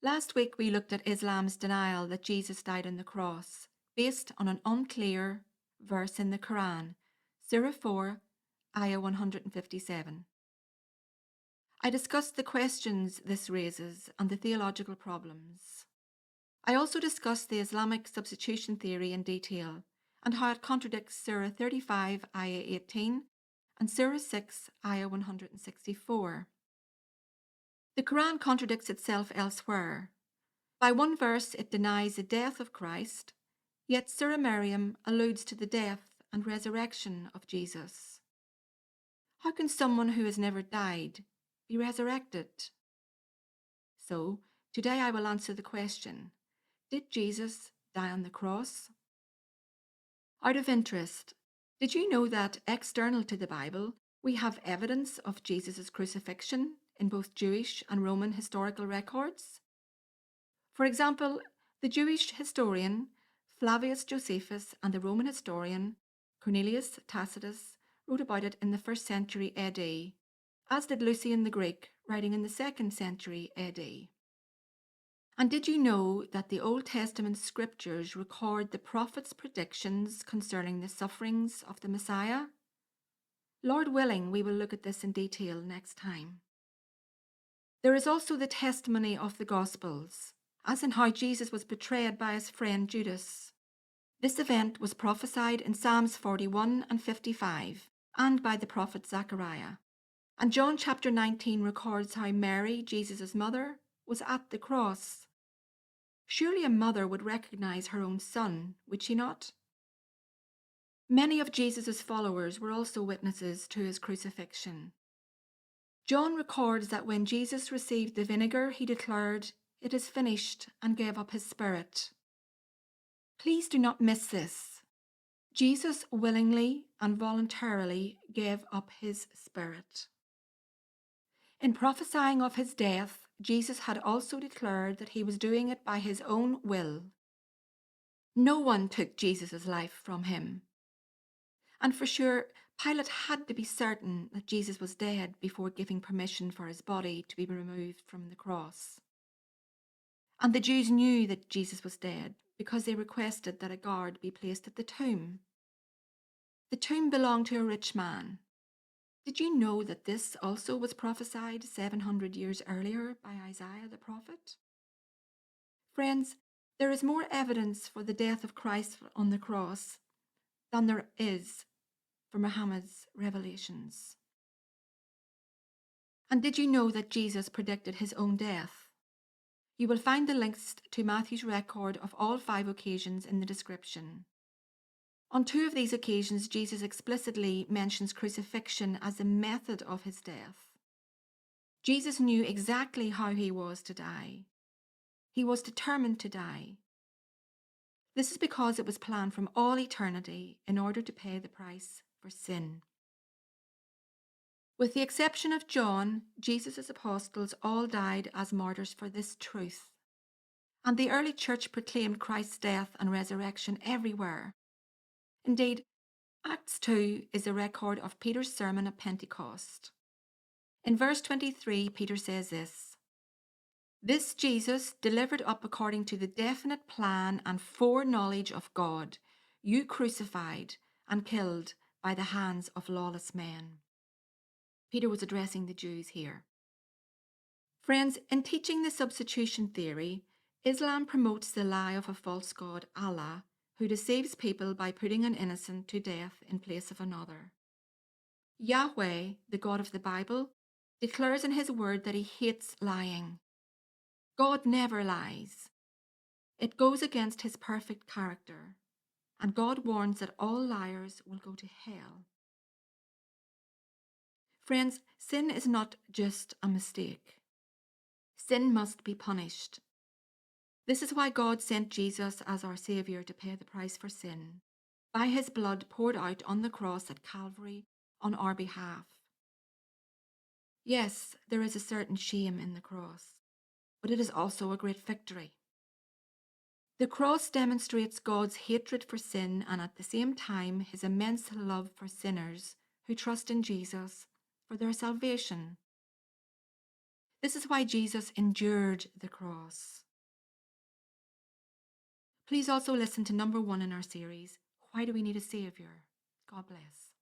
Last week we looked at Islam's denial that Jesus died on the cross, based on an unclear verse in the Qur'an, Surah 4, Ayah 157. I discussed the questions this raises and the theological problems. I also discussed the Islamic substitution theory in detail and how it contradicts Surah 35, Ayah 18 and Surah 6, Ayah 164. The Quran contradicts itself elsewhere. By one verse, it denies the death of Christ, yet Surah Maryam alludes to the death and resurrection of Jesus. How can someone who has never died be resurrected? So, today I will answer the question, did Jesus die on the cross? Out of interest, did you know that external to the Bible, we have evidence of Jesus' crucifixion in both Jewish and Roman historical records? For example, the Jewish historian Flavius Josephus and the Roman historian Cornelius Tacitus wrote about it in the 1st century AD, as did Lucian the Greek, writing in the 2nd century AD. And did you know that the Old Testament scriptures record the prophets' predictions concerning the sufferings of the Messiah? Lord willing, we will look at this in detail next time. There is also the testimony of the Gospels, as in how Jesus was betrayed by his friend Judas. This event was prophesied in Psalms 41 and 55 and by the prophet Zechariah. And John chapter 19 records how Mary, Jesus' mother, was at the cross. Surely a mother would recognize her own son, would she not? Many of Jesus' followers were also witnesses to his crucifixion. John records that when Jesus received the vinegar, he declared, "It is finished," and gave up his spirit. Please do not miss this. Jesus willingly and voluntarily gave up his spirit. In prophesying of his death, Jesus had also declared that he was doing it by his own will. No one took Jesus' life from him. And for sure, Pilate had to be certain that Jesus was dead before giving permission for his body to be removed from the cross. And the Jews knew that Jesus was dead because they requested that a guard be placed at the tomb. The tomb belonged to a rich man. Did you know that this also was prophesied 700 years earlier by Isaiah the prophet? Friends, there is more evidence for the death of Christ on the cross than there is for Muhammad's revelations. And did you know that Jesus predicted his own death? You will find the links to Matthew's record of all 5 occasions in the description. On 2 of these occasions, Jesus explicitly mentions crucifixion as the method of his death. Jesus knew exactly how he was to die. He was determined to die. This is because it was planned from all eternity in order to pay the price for sin. With the exception of John, Jesus' apostles all died as martyrs for this truth. And the early church proclaimed Christ's death and resurrection everywhere. Indeed, Acts 2 is a record of Peter's sermon at Pentecost. In verse 23, Peter says this, "This Jesus, delivered up according to the definite plan and foreknowledge of God, you crucified and killed by the hands of lawless men." Peter was addressing the Jews here. Friends, in teaching the substitution theory, Islam promotes the lie of a false god, Allah, who deceives people by putting an innocent to death in place of another. Yahweh, the God of the Bible, declares in his word that he hates lying. God never lies. It goes against his perfect character, and God warns that all liars will go to hell. Friends, sin is not just a mistake. Sin must be punished. This is why God sent Jesus as our Saviour to pay the price for sin, by his blood poured out on the cross at Calvary on our behalf. Yes, there is a certain shame in the cross, but it is also a great victory. The cross demonstrates God's hatred for sin and at the same time his immense love for sinners who trust in Jesus for their salvation. This is why Jesus endured the cross. Please also listen to number 1 in our series, Why Do We Need a Saviour? God bless.